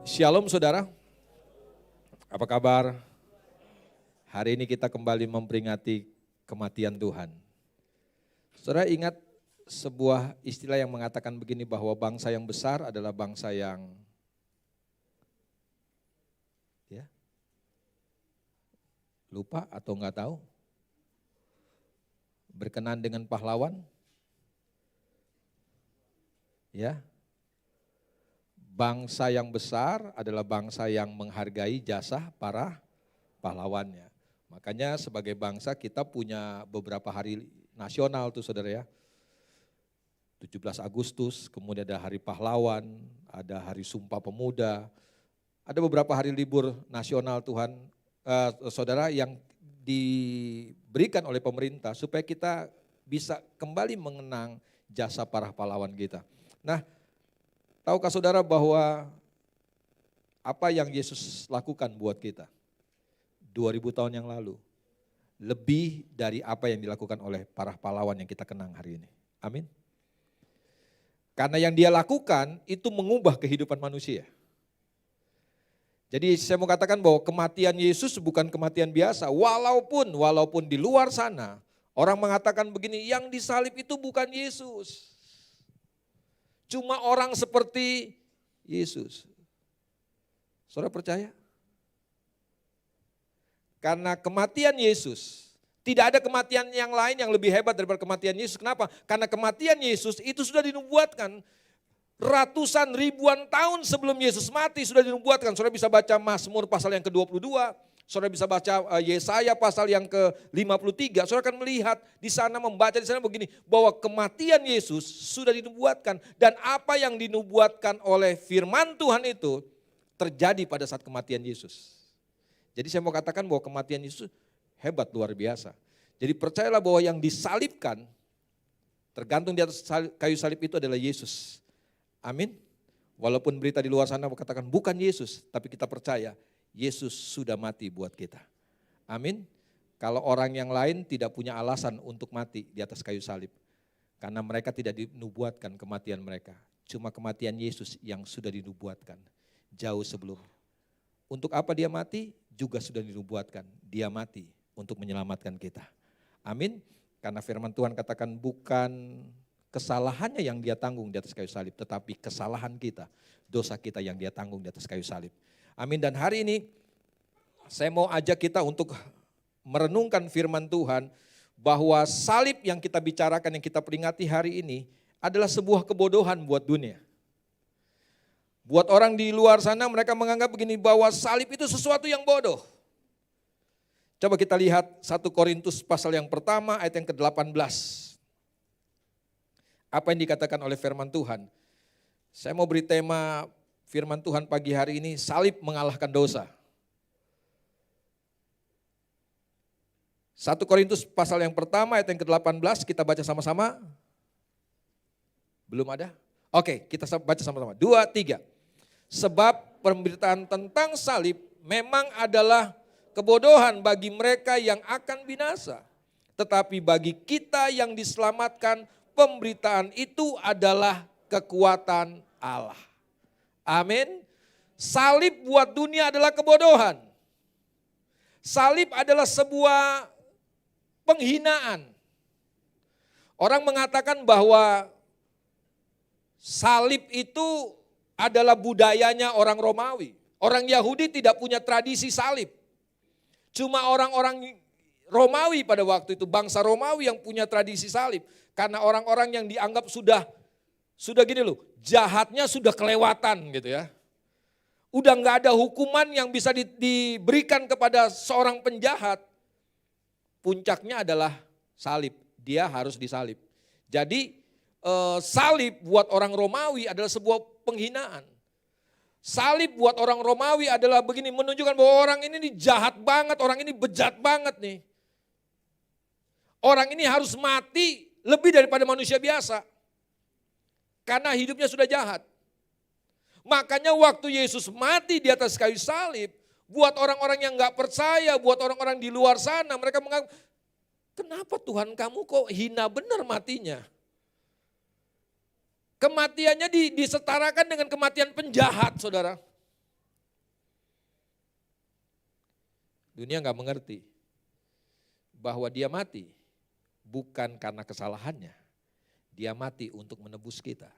Shalom saudara, apa kabar? Hari ini kita kembali memperingati kematian Tuhan. Saudara ingat sebuah istilah yang mengatakan begini, bahwa bangsa yang besar adalah bangsa yang lupa atau enggak tahu, berkenan dengan pahlawan, bangsa yang besar adalah bangsa yang menghargai jasa para pahlawannya. Makanya sebagai bangsa kita punya beberapa hari nasional tuh saudara ya. 17 Agustus, kemudian ada Hari Pahlawan, ada Hari Sumpah Pemuda, ada beberapa hari libur nasional Tuhan, saudara, yang diberikan oleh pemerintah supaya kita bisa kembali mengenang jasa para pahlawan kita. Nah, tahukah saudara bahwa apa yang Yesus lakukan buat kita 2000 tahun yang lalu lebih dari apa yang dilakukan oleh para pahlawan yang kita kenang hari ini. Amin. Karena yang dia lakukan itu mengubah kehidupan manusia. Jadi saya mau katakan bahwa kematian Yesus bukan kematian biasa. Walaupun di luar sana orang mengatakan begini, yang disalib itu bukan Yesus. Cuma orang seperti Yesus. Saudara percaya? Karena kematian Yesus, tidak ada kematian yang lain yang lebih hebat daripada kematian Yesus. Kenapa? Karena kematian Yesus itu sudah dinubuatkan. Ratusan ribuan tahun sebelum Yesus mati sudah dinubuatkan. Saudara bisa baca Mazmur pasal yang ke-22, saudara bisa baca Yesaya pasal yang ke-53. Saudara akan melihat di sana, membaca di sana begini, bahwa kematian Yesus sudah dinubuatkan. Dan apa yang dinubuatkan oleh firman Tuhan itu terjadi pada saat kematian Yesus. Jadi saya mau katakan bahwa kematian Yesus hebat, luar biasa. Jadi percayalah bahwa yang disalibkan, tergantung di atas kayu salib itu adalah Yesus. Amin. Walaupun berita di luar sana mengatakan bukan Yesus, tapi kita percaya Yesus sudah mati buat kita. Amin. Kalau orang yang lain tidak punya alasan untuk mati di atas kayu salib, karena mereka tidak dinubuatkan kematian mereka. Cuma kematian Yesus yang sudah dinubuatkan jauh sebelum. Untuk apa dia mati? Juga sudah dinubuatkan. Dia mati untuk menyelamatkan kita. Amin. Karena firman Tuhan katakan bukan kesalahannya yang dia tanggung di atas kayu salib, tetapi kesalahan kita, dosa kita yang dia tanggung di atas kayu salib. Amin. Dan hari ini saya mau ajak kita untuk merenungkan firman Tuhan, bahwa salib yang kita bicarakan, yang kita peringati hari ini adalah sebuah kebodohan buat dunia. Buat orang di luar sana, mereka menganggap begini, bahwa salib itu sesuatu yang bodoh. Coba kita lihat 1 Korintus pasal yang pertama ayat yang ke-18. Apa yang dikatakan oleh firman Tuhan? Saya mau beri tema firman Tuhan pagi hari ini, salib mengalahkan dosa. 1 Korintus pasal yang pertama ayat yang ke-18, kita baca sama-sama. Belum ada? Oke, kita baca sama-sama. 2, 3. Sebab pemberitaan tentang salib memang adalah kebodohan bagi mereka yang akan binasa. Tetapi bagi kita yang diselamatkan, pemberitaan itu adalah kekuatan Allah. Amin. Salib buat dunia adalah kebodohan. Salib adalah sebuah penghinaan. Orang mengatakan bahwa salib itu adalah budayanya orang Romawi. Orang Yahudi tidak punya tradisi salib. Cuma orang-orang Romawi pada waktu itu, bangsa Romawi yang punya tradisi salib. Karena orang-orang yang dianggap sudah gini loh, jahatnya sudah kelewatan gitu ya. Udah gak ada hukuman yang bisa diberikan kepada seorang penjahat. Puncaknya adalah salib, dia harus disalib. Jadi salib buat orang Romawi adalah sebuah penghinaan. Salib buat orang Romawi adalah begini, menunjukkan bahwa orang ini jahat banget, orang ini bejat banget nih. Orang ini harus mati lebih daripada manusia biasa. Karena hidupnya sudah jahat. Makanya waktu Yesus mati di atas kayu salib, buat orang-orang yang gak percaya, buat orang-orang di luar sana, mereka menganggap, kenapa Tuhan kamu kok hina benar matinya? Kematiannya disetarakan dengan kematian penjahat, saudara. Dunia nggak mengerti bahwa dia mati bukan karena kesalahannya. Dia mati untuk menebus kita.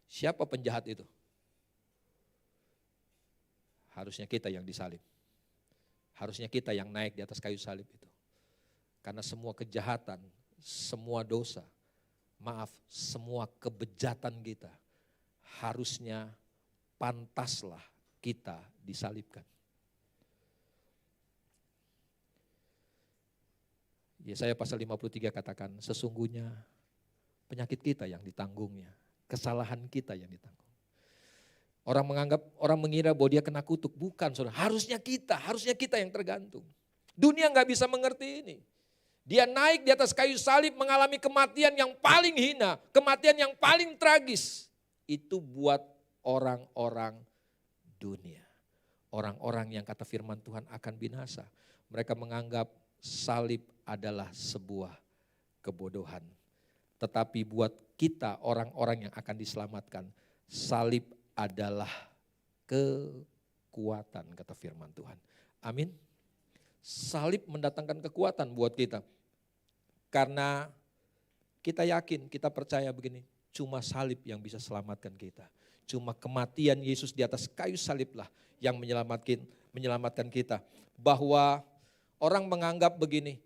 Siapa penjahat itu? Harusnya kita yang disalib. Harusnya kita yang naik di atas kayu salib itu. Karena semua kejahatan, semua dosa, semua kebejatan kita harusnya pantaslah kita disalibkan. Yesaya pasal 53 katakan, sesungguhnya penyakit kita yang ditanggungnya, kesalahan kita yang ditanggung. Orang mengira bahwa dia kena kutuk, bukan saudara. Harusnya kita yang tergantung. Dunia nggak bisa mengerti ini. Dia naik di atas kayu salib mengalami kematian yang paling hina, kematian yang paling tragis. Itu buat orang-orang dunia. Orang-orang yang kata firman Tuhan akan binasa. Mereka menganggap salib adalah sebuah kebodohan. Tetapi buat kita orang-orang yang akan diselamatkan, salib adalah kekuatan kata firman Tuhan. Amin. Salib mendatangkan kekuatan buat kita. Karena kita yakin, kita percaya begini, cuma salib yang bisa selamatkan kita. Cuma kematian Yesus di atas kayu saliblah yang menyelamatkan kita. Bahwa orang menganggap begini,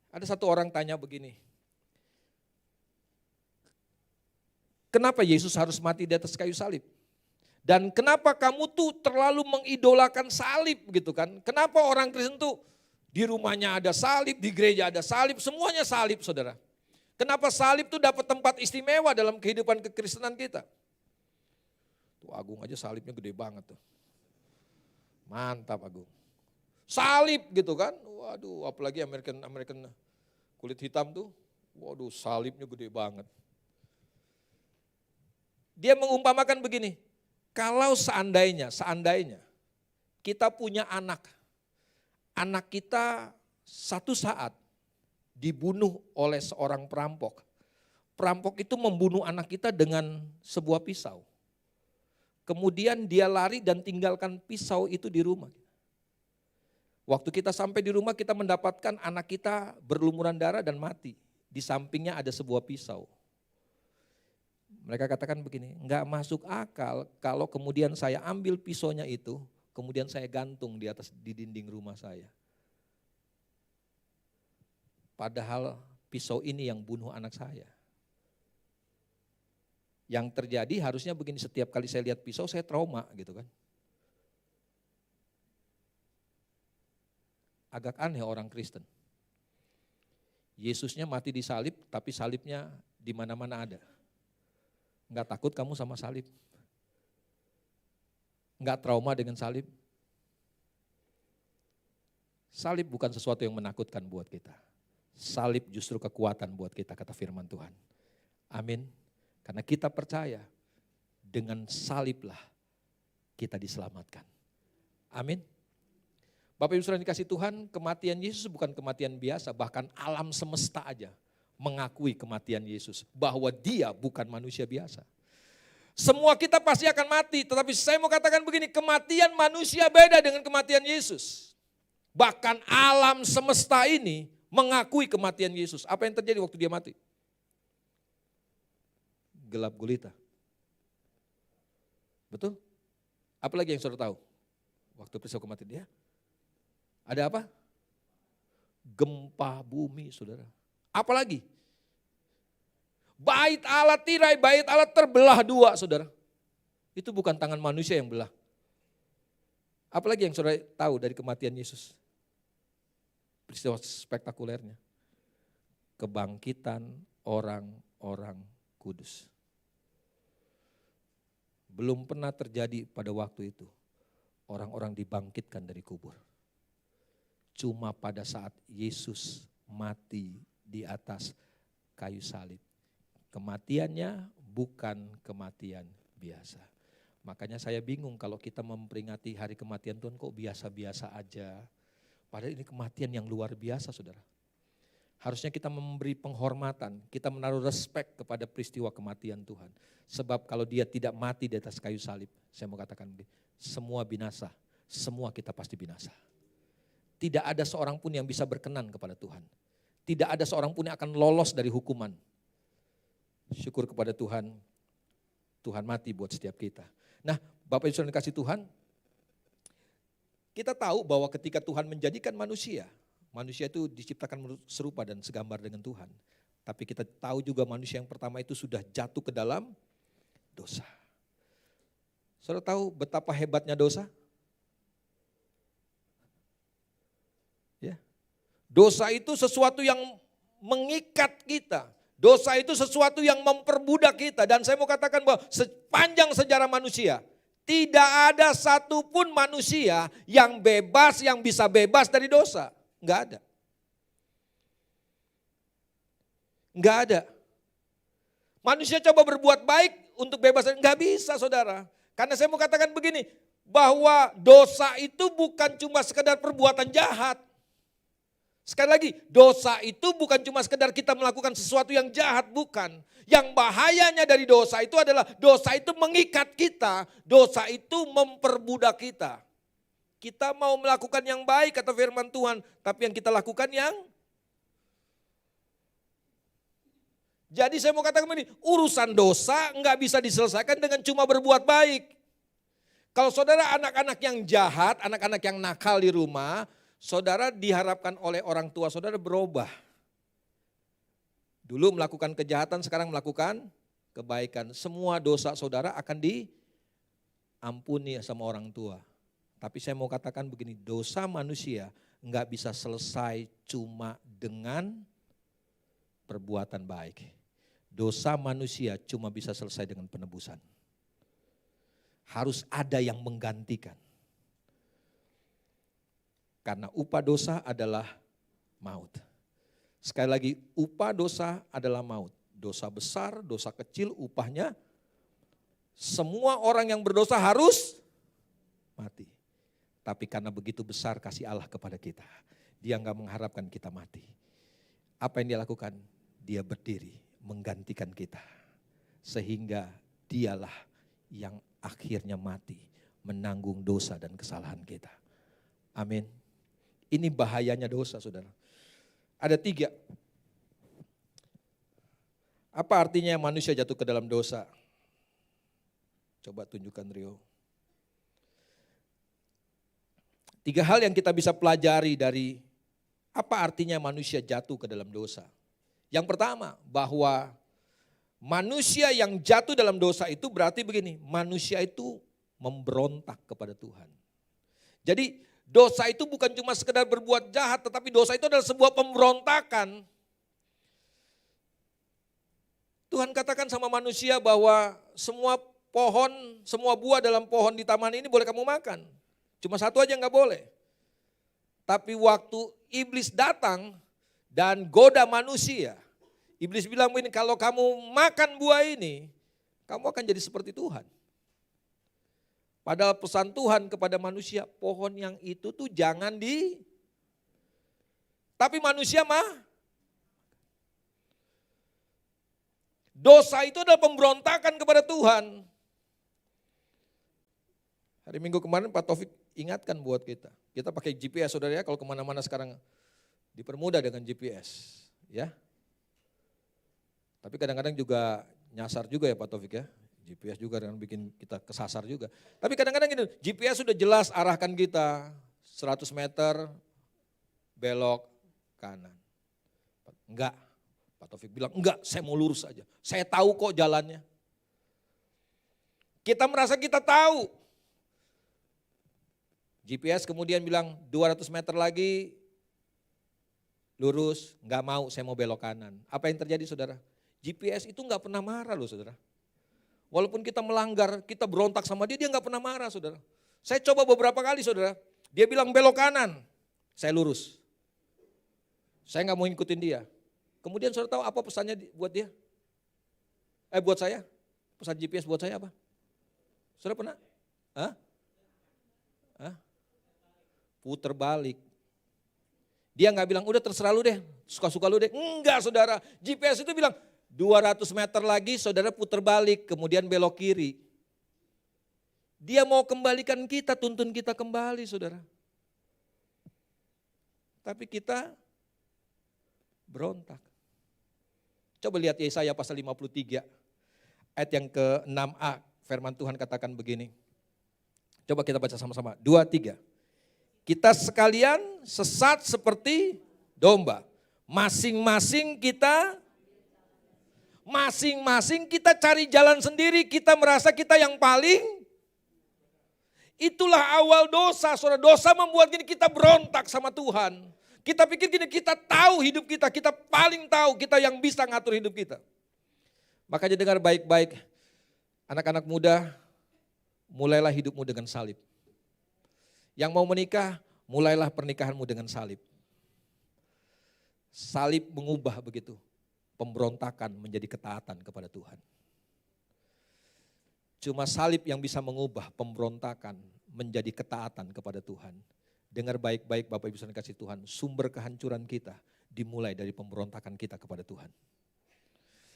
ada satu orang tanya begini, kenapa Yesus harus mati di atas kayu salib? Dan kenapa kamu tuh terlalu mengidolakan salib gitu kan? Kenapa orang Kristen tuh di rumahnya ada salib, di gereja ada salib, semuanya salib saudara. Kenapa salib tuh dapat tempat istimewa dalam kehidupan kekristenan kita? Tuh Agung aja salibnya gede banget tuh. Mantap Agung. Salib gitu kan, waduh apalagi American kulit hitam tuh, waduh salibnya gede banget. Dia mengumpamakan begini, kalau seandainya kita punya anak kita satu saat dibunuh oleh seorang perampok. Perampok itu membunuh anak kita dengan sebuah pisau. Kemudian dia lari dan tinggalkan pisau itu di rumah. Waktu kita sampai di rumah kita mendapatkan anak kita berlumuran darah dan mati. Di sampingnya ada sebuah pisau. Mereka katakan begini, enggak masuk akal kalau kemudian saya ambil pisaunya itu, kemudian saya gantung di dinding rumah saya. Padahal pisau ini yang bunuh anak saya. Yang terjadi harusnya begini, setiap kali saya lihat pisau saya trauma gitu kan. Agak aneh orang Kristen. Yesusnya mati di salib, tapi salibnya di mana-mana ada. Enggak takut kamu sama salib? Enggak trauma dengan salib? Salib bukan sesuatu yang menakutkan buat kita. Salib justru kekuatan buat kita, kata firman Tuhan. Amin. Karena kita percaya dengan saliblah kita diselamatkan. Amin. Bapak Ibu Saudara dikasih Tuhan, kematian Yesus bukan kematian biasa, bahkan alam semesta aja mengakui kematian Yesus, bahwa dia bukan manusia biasa. Semua kita pasti akan mati, tetapi saya mau katakan begini, kematian manusia beda dengan kematian Yesus. Bahkan alam semesta ini mengakui kematian Yesus. Apa yang terjadi waktu dia mati? Gelap gulita. Betul? Apalagi yang saudara tahu? Waktu peristiwa kematian dia? Ada apa? Gempa bumi saudara. Apalagi? Bait Allah tirai, bait Allah terbelah dua saudara. Itu bukan tangan manusia yang belah. Apalagi yang saudara tahu dari kematian Yesus? Peristiwa spektakulernya. Kebangkitan orang-orang kudus. Belum pernah terjadi pada waktu itu. Orang-orang dibangkitkan dari kubur. Cuma pada saat Yesus mati di atas kayu salib. Kematiannya bukan kematian biasa. Makanya saya bingung kalau kita memperingati hari kematian Tuhan kok biasa-biasa aja. Padahal ini kematian yang luar biasa saudara. Harusnya kita memberi penghormatan, kita menaruh respek kepada peristiwa kematian Tuhan. Sebab kalau dia tidak mati di atas kayu salib, saya mau katakan begini, semua binasa, semua kita pasti binasa. tidak ada seorang pun yang bisa berkenan kepada Tuhan. Tidak ada seorang pun yang akan lolos dari hukuman. Syukur kepada Tuhan, Tuhan mati buat setiap kita. Nah, Bapak Ibu Saudara dikasih Tuhan, kita tahu bahwa ketika Tuhan menjadikan manusia itu diciptakan serupa dan segambar dengan Tuhan. Tapi kita tahu juga manusia yang pertama itu sudah jatuh ke dalam dosa. Saudara tahu betapa hebatnya dosa? Ya. Dosa itu sesuatu yang mengikat kita. Dosa itu sesuatu yang memperbudak kita. Dan saya mau katakan bahwa sepanjang sejarah manusia, tidak ada satupun manusia yang bebas, yang bisa bebas dari dosa. Enggak ada. Enggak ada. Manusia coba berbuat baik untuk bebas, enggak bisa saudara. Karena saya mau katakan begini, bahwa dosa itu bukan cuma sekedar perbuatan jahat. Sekali lagi, dosa itu bukan cuma sekedar kita melakukan sesuatu yang jahat, bukan. Yang bahayanya dari dosa itu adalah dosa itu mengikat kita, dosa itu memperbudak kita. Kita mau melakukan yang baik kata firman Tuhan, tapi yang kita lakukan yang... Jadi saya mau katakan begini, urusan dosa nggak bisa diselesaikan dengan cuma berbuat baik. Kalau saudara anak-anak yang jahat, anak-anak yang nakal di rumah, saudara diharapkan oleh orang tua saudara berubah. Dulu melakukan kejahatan, sekarang melakukan kebaikan. Semua dosa saudara akan diampuni sama orang tua. Tapi saya mau katakan begini, dosa manusia enggak bisa selesai cuma dengan perbuatan baik. Dosa manusia cuma bisa selesai dengan penebusan. Harus ada yang menggantikan. Karena upah dosa adalah maut. Sekali lagi, upah dosa adalah maut. Dosa besar, dosa kecil, upahnya semua orang yang berdosa harus mati. Tapi karena begitu besar kasih Allah kepada kita, Dia enggak mengharapkan kita mati. Apa yang Dia lakukan? Dia berdiri menggantikan kita. Sehingga Dialah yang akhirnya mati, menanggung dosa dan kesalahan kita. Amin. Ini bahayanya dosa, saudara. Ada 3. Apa artinya manusia jatuh ke dalam dosa? Coba tunjukkan Rio. 3 hal yang kita bisa pelajari dari apa artinya manusia jatuh ke dalam dosa. Yang pertama, bahwa manusia yang jatuh dalam dosa itu berarti begini, manusia itu memberontak kepada Tuhan. Jadi dosa itu bukan cuma sekedar berbuat jahat, tetapi dosa itu adalah sebuah pemberontakan. Tuhan katakan sama manusia bahwa semua pohon, semua buah dalam pohon di taman ini boleh kamu makan. Cuma satu aja nggak boleh. Tapi waktu iblis datang dan goda manusia, iblis bilang begini, kalau kamu makan buah ini, kamu akan jadi seperti Tuhan. Padahal pesan Tuhan kepada manusia, pohon yang itu tuh jangan tapi manusia dosa itu adalah pemberontakan kepada Tuhan. Hari Minggu kemarin Pak Taufik ingatkan buat kita. Kita pakai GPS saudara ya, kalau kemana-mana sekarang dipermudah dengan GPS. Ya. Tapi kadang-kadang juga nyasar juga ya Pak Taufik ya. GPS juga dengan bikin kita kesasar juga. Tapi kadang-kadang gini, GPS sudah jelas arahkan kita 100 meter belok kanan. Enggak, Pak Taufik bilang enggak, saya mau lurus aja. Saya tahu kok jalannya. Kita merasa kita tahu. GPS kemudian bilang 200 meter lagi lurus, enggak mau, saya mau belok kanan. Apa yang terjadi saudara? GPS itu enggak pernah marah loh saudara. Walaupun kita melanggar, kita berontak sama dia enggak pernah marah saudara. Saya coba beberapa kali saudara, dia bilang belok kanan, saya lurus. Saya enggak mau ngikutin dia. Kemudian saudara tahu apa pesannya buat dia? Buat saya? Pesan GPS buat saya apa? Saudara pernah? Puter balik. Dia enggak bilang udah terserah lu deh, suka-suka lu deh. Enggak saudara, GPS itu bilang 200 meter lagi saudara putar balik, kemudian belok kiri. Dia mau kembalikan kita, tuntun kita kembali saudara. Tapi kita berontak. Coba lihat Yesaya pasal 53 ayat yang ke-6a, firman Tuhan katakan begini. Coba kita baca sama-sama, 2, 3. Kita sekalian sesat seperti domba. Masing-masing kita cari jalan sendiri, kita merasa kita yang paling. Itulah awal dosa, saudara. Dosa membuat kita berontak sama Tuhan. Kita pikir kita tahu hidup kita paling tahu, kita yang bisa ngatur hidup kita. Makanya dengar baik-baik, anak-anak muda, mulailah hidupmu dengan salib. Yang mau menikah, mulailah pernikahanmu dengan salib. Salib mengubah begitu, pemberontakan menjadi ketaatan kepada Tuhan. Cuma salib yang bisa mengubah pemberontakan menjadi ketaatan kepada Tuhan. Dengar baik-baik Bapak Ibu Saudara kasih Tuhan, sumber kehancuran kita dimulai dari pemberontakan kita kepada Tuhan.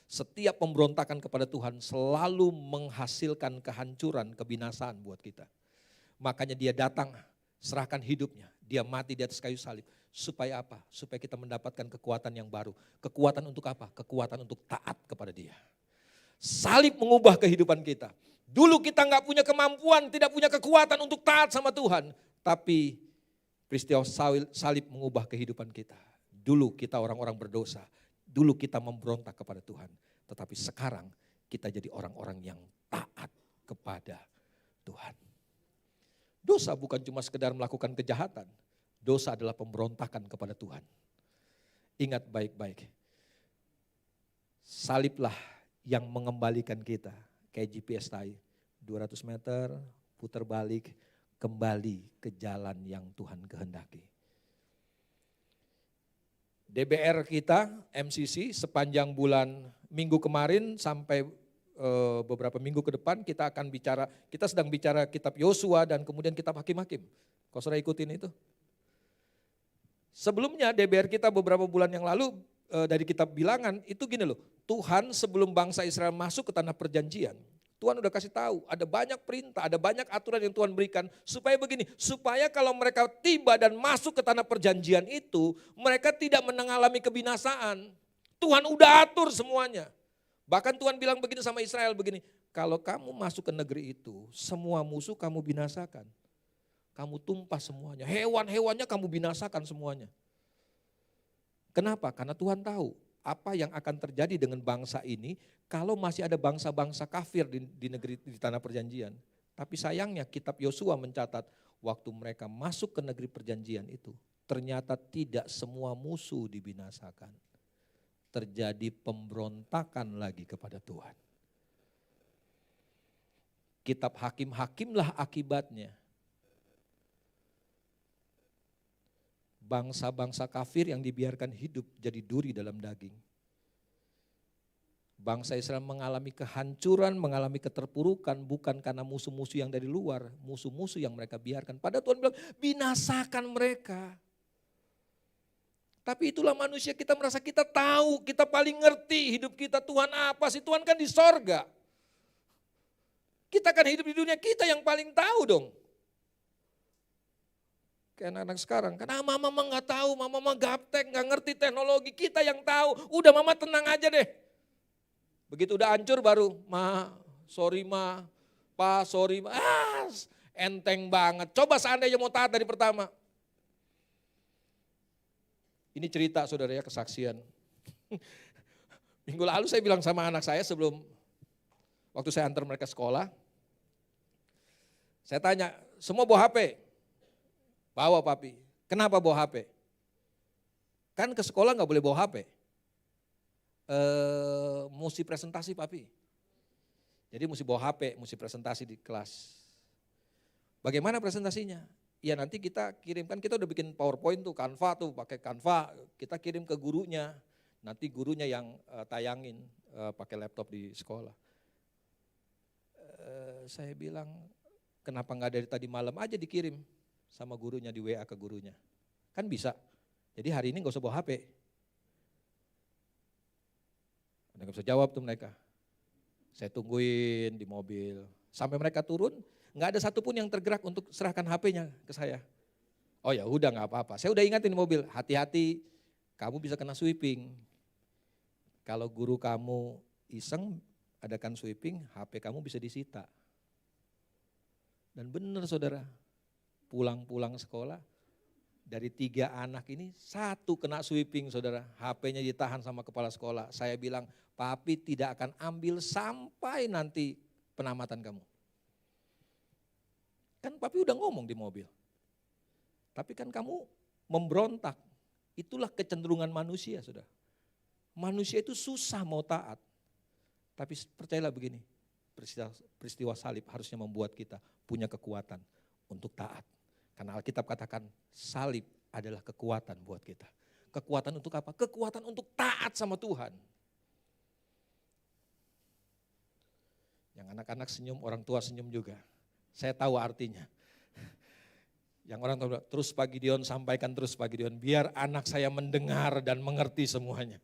Setiap pemberontakan kepada Tuhan selalu menghasilkan kehancuran, kebinasaan buat kita. Makanya dia datang, serahkan hidupnya, dia mati di atas kayu salib. Supaya apa? Supaya kita mendapatkan kekuatan yang baru. Kekuatan untuk apa? Kekuatan untuk taat kepada dia. Salib mengubah kehidupan kita. Dulu kita nggak punya kemampuan, tidak punya kekuatan untuk taat sama Tuhan. Tapi peristiwa salib mengubah kehidupan kita. Dulu kita orang-orang berdosa. Dulu kita memberontak kepada Tuhan. Tetapi sekarang kita jadi orang-orang yang taat kepada Tuhan. Dosa bukan cuma sekedar melakukan kejahatan. Dosa adalah pemberontakan kepada Tuhan. Ingat baik-baik. Saliblah yang mengembalikan kita. Kayak GPS tadi. 200 meter, putar balik, kembali ke jalan yang Tuhan kehendaki. DBR kita, MCC, sepanjang bulan minggu kemarin sampai beberapa minggu ke depan kita sedang bicara kitab Yosua dan kemudian kitab Hakim-Hakim. Kau sudah ikutin itu? Sebelumnya DBR kita beberapa bulan yang lalu dari kitab Bilangan itu gini loh, Tuhan sebelum bangsa Israel masuk ke tanah perjanjian, Tuhan udah kasih tahu, ada banyak perintah, ada banyak aturan yang Tuhan berikan. Supaya begini, supaya kalau mereka tiba dan masuk ke tanah perjanjian itu, mereka tidak mengalami kebinasaan. Tuhan udah atur semuanya. Bahkan Tuhan bilang begini sama Israel begini, kalau kamu masuk ke negeri itu, semua musuh kamu binasakan. Kamu tumpah semuanya, hewan-hewannya kamu binasakan semuanya. Kenapa? Karena Tuhan tahu apa yang akan terjadi dengan bangsa ini kalau masih ada bangsa-bangsa kafir di negeri di tanah perjanjian. Tapi sayangnya kitab Yosua mencatat waktu mereka masuk ke negeri perjanjian itu ternyata tidak semua musuh dibinasakan. Terjadi pemberontakan lagi kepada Tuhan. Kitab Hakim-Hakimlah akibatnya. Bangsa-bangsa kafir yang dibiarkan hidup jadi duri dalam daging. Bangsa Israel mengalami kehancuran, mengalami keterpurukan bukan karena musuh-musuh yang dari luar, musuh-musuh yang mereka biarkan. Padahal Tuhan bilang, binasakan mereka. Tapi itulah manusia, kita merasa kita tahu, kita paling ngerti hidup kita, Tuhan apa sih? Tuhan kan di sorga. Kita kan hidup di dunia, kita yang paling tahu dong. Kayak anak-anak sekarang, karena mama nggak tahu, mama gaptek, nggak ngerti teknologi, kita yang tahu. Udah mama tenang aja deh. Begitu udah hancur baru, sorry pa, sorry enteng banget. Coba seandainya mau taat dari pertama. Ini cerita saudara ya, kesaksian. Minggu lalu saya bilang sama anak saya sebelum, waktu saya antar mereka sekolah. Saya tanya, semua bawa HP? Bawa papi. Kenapa bawa HP? Kan ke sekolah gak boleh bawa HP. Mesti presentasi papi. Jadi mesti bawa HP, mesti presentasi di kelas. Bagaimana presentasinya? Ya nanti kita kirimkan, kita udah bikin PowerPoint tuh, Canva tuh, pakai Canva, kita kirim ke gurunya. Nanti gurunya yang tayangin pakai laptop di sekolah. Saya bilang, kenapa gak dari tadi malam aja dikirim sama gurunya, di WA ke gurunya. Kan bisa, jadi hari ini gak usah bawa HP. Gak bisa jawab tuh mereka. Saya tungguin di mobil, sampai mereka turun, gak ada satupun yang tergerak untuk serahkan HP-nya ke saya. Oh ya udah nggak apa-apa. Saya udah ingatin di mobil, hati-hati kamu bisa kena sweeping. Kalau guru kamu iseng adakan sweeping, HP kamu bisa disita. Dan benar saudara, pulang-pulang sekolah, dari 3 anak ini 1 kena sweeping saudara. HP-nya ditahan sama kepala sekolah. Saya bilang, papi tidak akan ambil sampai nanti penamatan kamu. Kan papi udah ngomong di mobil. Tapi kan kamu memberontak. Itulah kecenderungan manusia saudara. Manusia itu susah mau taat. Tapi percayalah begini, peristiwa salib harusnya membuat kita punya kekuatan untuk taat. Karena Alkitab katakan salib adalah kekuatan buat kita. Kekuatan untuk apa? Kekuatan untuk taat sama Tuhan. Yang anak-anak senyum, orang tua senyum juga. Saya tahu artinya. Yang orang tua bilang, terus Pak Gideon sampaikan terus Pak Gideon, biar anak saya mendengar dan mengerti semuanya.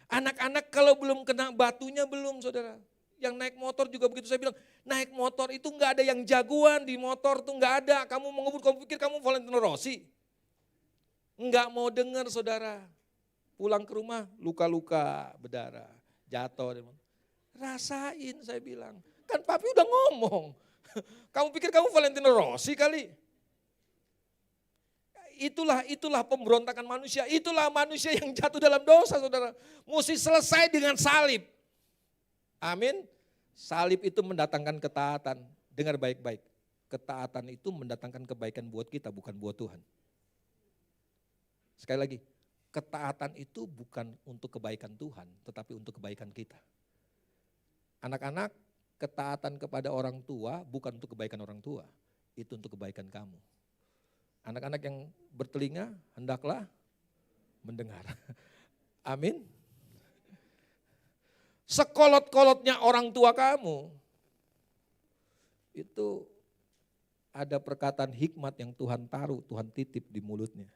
Anak-anak kalau belum kena batunya belum saudara. Yang naik motor juga begitu, saya bilang naik motor itu enggak ada yang jagoan di motor tuh enggak ada. Kamu mengebut, kamu pikir kamu Valentino Rossi. Enggak mau dengar saudara. Pulang ke rumah luka-luka berdarah, jatuh. Rasain saya bilang, kan papi udah ngomong. Kamu pikir kamu Valentino Rossi kali? Itulah pemberontakan manusia, itulah manusia yang jatuh dalam dosa saudara. Mesti selesai dengan salib. Amin. Salib itu mendatangkan ketaatan. Dengar baik-baik. Ketaatan itu mendatangkan kebaikan buat kita, bukan buat Tuhan. Sekali lagi, ketaatan itu bukan untuk kebaikan Tuhan, tetapi untuk kebaikan kita. Anak-anak, ketaatan kepada orang tua bukan untuk kebaikan orang tua, itu untuk kebaikan kamu. Anak-anak yang bertelinga, hendaklah mendengar. Amin. Sekolot-kolotnya orang tua kamu, itu ada perkataan hikmat yang Tuhan taruh, Tuhan titip di mulutnya.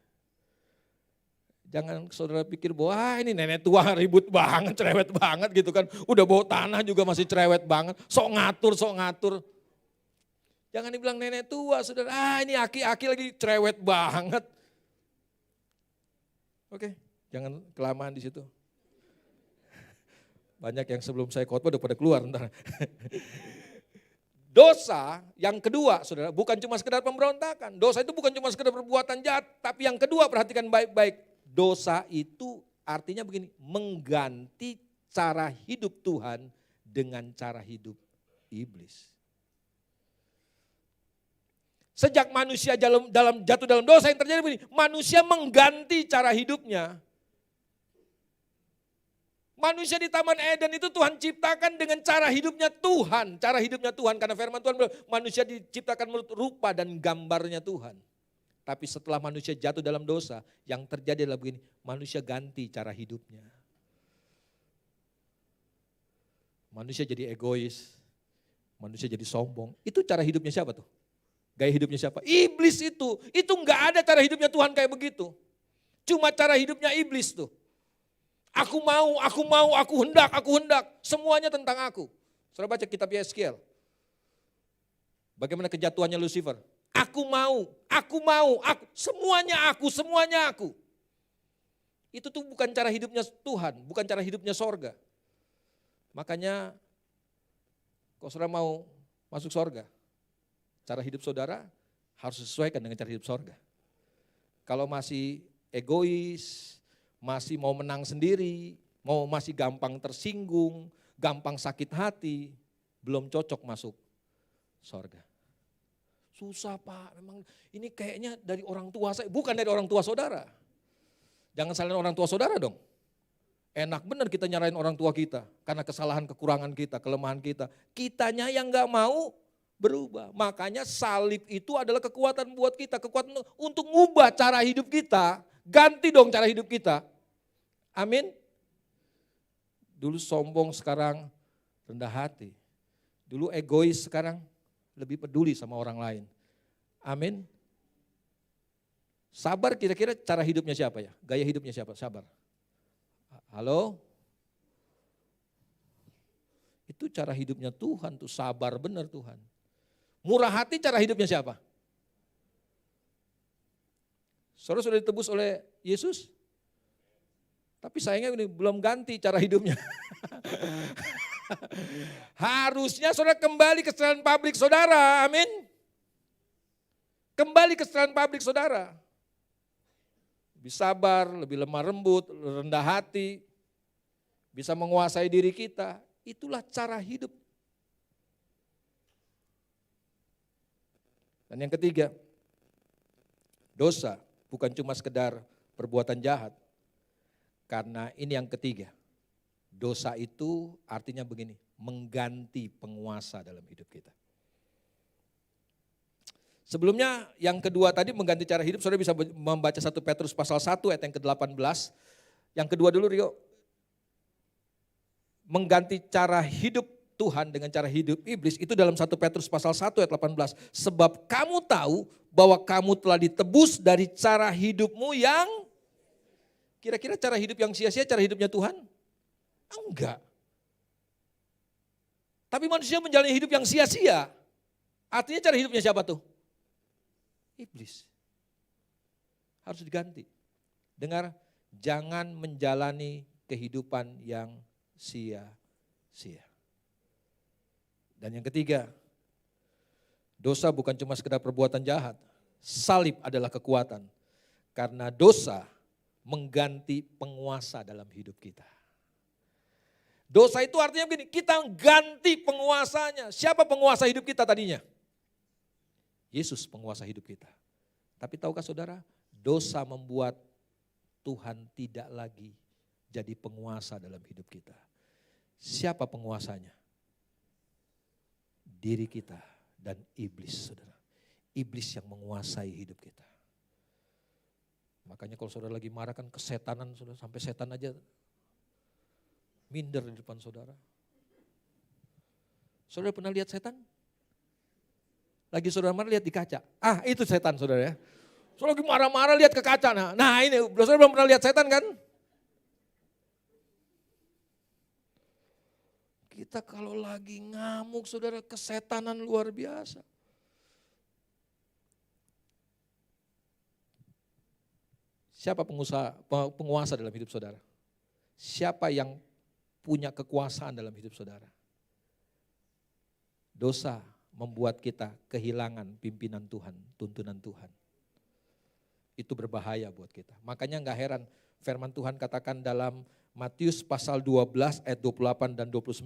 Jangan saudara pikir bahwa ini nenek tua ribut banget, cerewet banget gitu kan. Udah bawa tanah juga masih cerewet banget, sok ngatur. Jangan dibilang nenek tua, saudara, ini aki-aki lagi cerewet banget. Oke, jangan kelamaan di situ. Banyak yang sebelum saya khotbah udah pada keluar ntar. Dosa yang kedua, saudara, bukan cuma sekedar pemberontakan. Dosa itu bukan cuma sekedar perbuatan jahat, tapi yang kedua perhatikan baik-baik. Dosa itu artinya begini, mengganti cara hidup Tuhan dengan cara hidup iblis. Sejak manusia jatuh dalam dosa yang terjadi begini, manusia mengganti cara hidupnya. Manusia di Taman Eden itu Tuhan ciptakan dengan cara hidupnya Tuhan. Cara hidupnya Tuhan, karena firman Tuhan bilang manusia diciptakan menurut rupa dan gambarnya Tuhan. Tapi setelah manusia jatuh dalam dosa, yang terjadi adalah begini, manusia ganti cara hidupnya. Manusia jadi egois, manusia jadi sombong. Itu cara hidupnya siapa tuh? Gaya hidupnya siapa? Iblis itu enggak ada cara hidupnya Tuhan kayak begitu. Cuma cara hidupnya iblis tuh. Aku mau, aku hendak. Semuanya tentang aku. Saudara baca kitab Yeskiel. Bagaimana kejatuhannya Lucifer? Aku mau, semuanya aku. Itu tuh bukan cara hidupnya Tuhan, bukan cara hidupnya sorga. Makanya, kalau saudara mau masuk sorga, cara hidup saudara harus disesuaikan dengan cara hidup sorga. Kalau masih egois, masih mau menang sendiri, masih gampang tersinggung, gampang sakit hati, belum cocok masuk sorga. Susah Pak, memang ini kayaknya dari orang tua saya, bukan dari orang tua saudara. Jangan salahin orang tua saudara dong. Enak benar kita nyarain orang tua kita, karena kesalahan, kekurangan kita, kelemahan kita. Kitanya yang gak mau berubah. Makanya salib itu adalah kekuatan buat kita, kekuatan untuk ngubah cara hidup kita. Ganti dong cara hidup kita. Amin. Dulu sombong, sekarang rendah hati. Dulu egois, sekarang lebih peduli sama orang lain. Amin. Sabar kira-kira cara hidupnya siapa ya? Gaya hidupnya siapa? Sabar. Halo? Itu cara hidupnya Tuhan tuh, sabar benar Tuhan. Murah hati cara hidupnya siapa? Saudara sudah ditebus oleh Yesus? Tapi sayangnya ini belum ganti cara hidupnya. Harusnya saudara kembali ke setelan pabrik saudara, amin. Kembali ke setelan pabrik saudara. Lebih sabar, lebih lemah lembut, rendah hati, bisa menguasai diri kita. Itulah cara hidup. Dan yang ketiga, dosa bukan cuma sekedar perbuatan jahat. Karena ini yang ketiga, dosa itu artinya begini, mengganti penguasa dalam hidup kita. Sebelumnya yang kedua tadi mengganti cara hidup, saudara bisa membaca 1 Petrus pasal 1 ayat yang ke-18. Yang kedua dulu Rio, mengganti cara hidup Tuhan dengan cara hidup iblis itu dalam 1 Petrus pasal 1 ayat 18. Sebab kamu tahu bahwa kamu telah ditebus dari cara hidupmu yang, kira-kira cara hidup yang sia-sia cara hidupnya Tuhan? Enggak. Tapi manusia menjalani hidup yang sia-sia. Artinya cara hidupnya siapa tuh? Iblis. Harus diganti. Dengar, jangan menjalani kehidupan yang sia-sia. Dan yang ketiga, dosa bukan cuma sekedar perbuatan jahat. Salib adalah kekuatan. Karena dosa mengganti penguasa dalam hidup kita. Dosa itu artinya begini, kita ganti penguasanya. Siapa penguasa hidup kita tadinya? Yesus penguasa hidup kita. Tapi tahukah saudara, dosa membuat Tuhan tidak lagi jadi penguasa dalam hidup kita. Siapa penguasanya? Diri kita dan iblis, saudara. Iblis yang menguasai hidup kita. Makanya kalau saudara lagi marah kan kesetanan, saudara, sampai setan aja minder di depan saudara. Saudara pernah lihat setan? Lagi saudara marah lihat di kaca. Ah, itu setan saudara ya. Saudara lagi marah-marah lihat ke kaca. Nah ini, saudara belum pernah lihat setan kan? Kita kalau lagi ngamuk saudara, kesetanan luar biasa. Siapa penguasa dalam hidup saudara? Siapa yang punya kekuasaan dalam hidup saudara? Dosa membuat kita kehilangan pimpinan Tuhan, tuntunan Tuhan. Itu berbahaya buat kita. Makanya gak heran firman Tuhan katakan dalam Matius pasal 12 ayat 28 dan 29.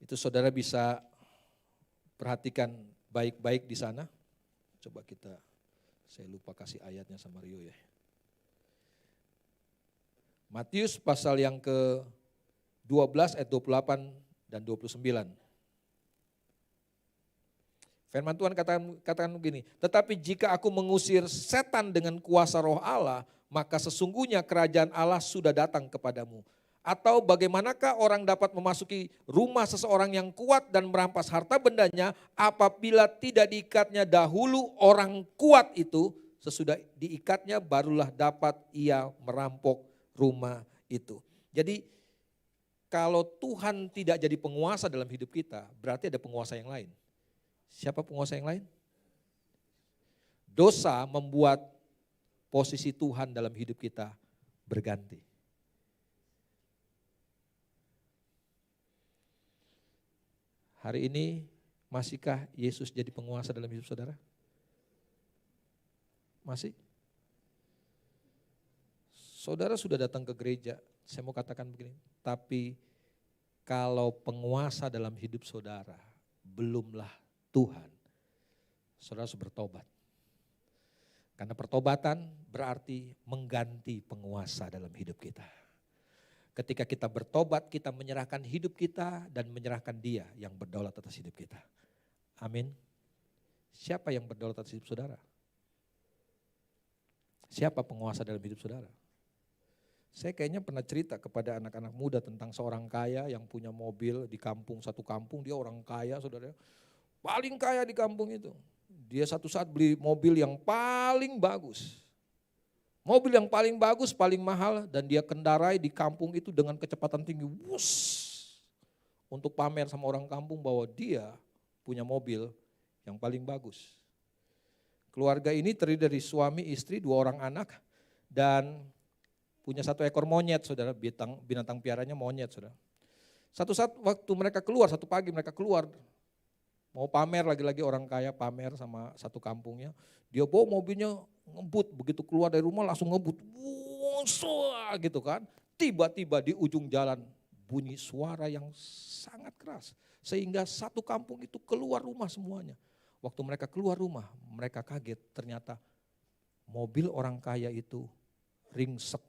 Itu saudara bisa perhatikan baik-baik di sana. Coba saya lupa kasih ayatnya sama Rio ya. Matius pasal yang ke-12 ayat 28 dan 29. Firman Tuhan katakan begini, tetapi jika aku mengusir setan dengan kuasa roh Allah, maka sesungguhnya kerajaan Allah sudah datang kepadamu. Atau bagaimanakah orang dapat memasuki rumah seseorang yang kuat dan merampas harta bendanya apabila tidak diikatnya dahulu orang kuat itu, sesudah diikatnya barulah dapat ia merampok rumah itu. Jadi kalau Tuhan tidak jadi penguasa dalam hidup kita, berarti ada penguasa yang lain. Siapa penguasa yang lain? Dosa membuat posisi Tuhan dalam hidup kita berganti. Hari ini masihkah Yesus jadi penguasa dalam hidup saudara? Masih? Saudara sudah datang ke gereja, saya mau katakan begini, tapi kalau penguasa dalam hidup saudara belumlah Tuhan, saudara harus bertobat. Karena pertobatan berarti mengganti penguasa dalam hidup kita. Ketika kita bertobat, kita menyerahkan hidup kita dan menyerahkan Dia yang berdaulat atas hidup kita. Amin. Siapa yang berdaulat atas hidup saudara? Siapa penguasa dalam hidup saudara? Saya kayaknya pernah cerita kepada anak-anak muda tentang seorang kaya yang punya mobil di kampung, satu kampung, dia orang kaya saudara. Paling kaya di kampung itu. Dia satu saat beli mobil yang paling bagus. Mobil yang paling bagus, paling mahal, dan dia kendarai di kampung itu dengan kecepatan tinggi. Wuss, untuk pamer sama orang kampung bahwa dia punya mobil yang paling bagus. Keluarga ini terdiri dari suami, istri, 2 orang anak, dan punya 1 ekor monyet, saudara. Binatang piaranya monyet, saudara. Satu saat waktu mereka keluar, satu pagi mereka keluar, mau pamer, lagi-lagi orang kaya pamer sama satu kampungnya. Dia bawa mobilnya ngebut, begitu keluar dari rumah langsung ngebut. Wuh, gitu kan. Tiba-tiba di ujung jalan bunyi suara yang sangat keras. Sehingga satu kampung itu keluar rumah semuanya. Waktu mereka keluar rumah, mereka kaget ternyata mobil orang kaya itu ringsek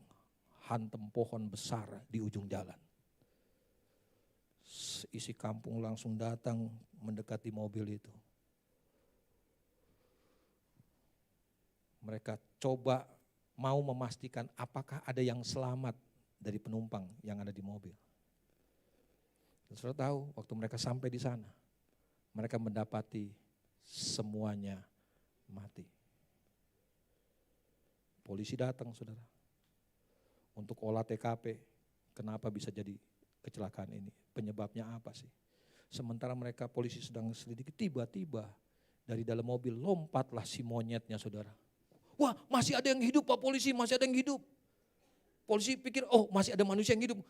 hantem pohon besar di ujung jalan. Isi kampung langsung datang mendekati mobil itu. Mereka coba mau memastikan apakah ada yang selamat dari penumpang yang ada di mobil. Dan saudara tahu waktu mereka sampai di sana, mereka mendapati semuanya mati. Polisi datang, saudara, untuk olah TKP. Kenapa bisa jadi kecelakaan ini? Penyebabnya apa sih? Sementara mereka polisi sedang selidiki, tiba-tiba dari dalam mobil lompatlah si monyetnya, saudara. Wah, masih ada yang hidup Pak Polisi, masih ada yang hidup. Polisi pikir, oh masih ada manusia yang hidup.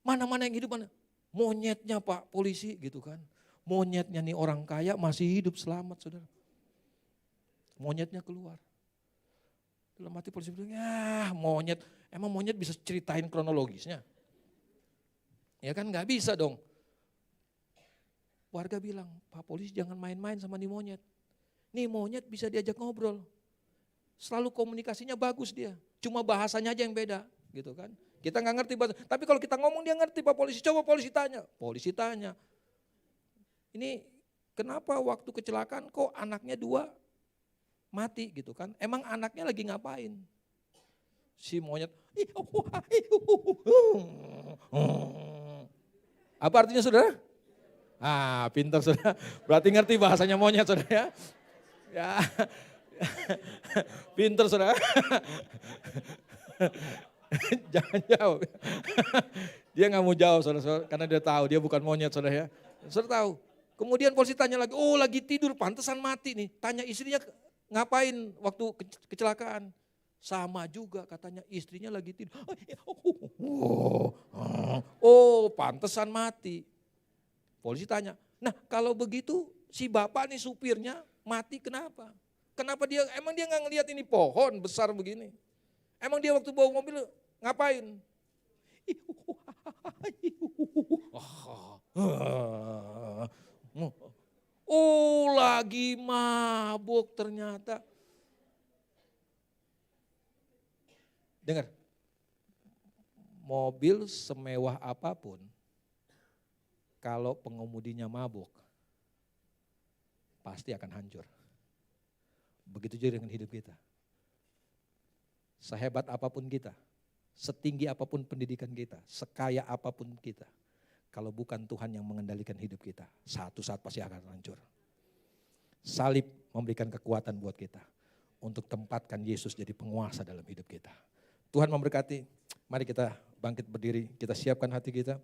Mana-mana yang hidup, mana? Monyetnya Pak Polisi gitu kan. Monyetnya nih orang kaya masih hidup selamat, saudara. Monyetnya keluar. Dalam hati polisi bilang, ya monyet, emang monyet bisa ceritain kronologisnya? Ya kan gak bisa dong. Warga bilang, Pak Polisi jangan main-main sama nih monyet. Nih monyet bisa diajak ngobrol. Selalu komunikasinya bagus dia, cuma bahasanya aja yang beda gitu kan. Kita gak ngerti bahasa, tapi kalau kita ngomong dia ngerti Pak Polisi. Coba polisi tanya. Ini kenapa waktu kecelakaan kok anaknya 2 mati gitu kan. Emang anaknya lagi ngapain? Si monyet, apa artinya saudara? Pintar saudara, berarti ngerti bahasanya monyet saudara ya. Pintar saudara. Jangan jawab. Dia gak mau jawab saudara, karena dia tahu dia bukan monyet saudara ya. Saudara tahu. Kemudian polisi tanya lagi, oh lagi tidur pantesan mati nih. Tanya istrinya ngapain waktu kecelakaan. Sama juga katanya istrinya lagi tidur. Oh pantesan mati. Polisi tanya, nah kalau begitu si bapak nih supirnya mati kenapa? Kenapa emang dia gak ngelihat ini pohon besar begini? Emang dia waktu bawa mobil ngapain? Oh lagi mabuk ternyata. Dengar, mobil semewah apapun, kalau pengemudinya mabuk, pasti akan hancur. Begitu juga dengan hidup kita. Sehebat apapun kita, setinggi apapun pendidikan kita, sekaya apapun kita, kalau bukan Tuhan yang mengendalikan hidup kita, satu saat pasti akan hancur. Salib memberikan kekuatan buat kita untuk tempatkan Yesus jadi penguasa dalam hidup kita. Tuhan memberkati, mari kita bangkit berdiri, kita siapkan hati kita.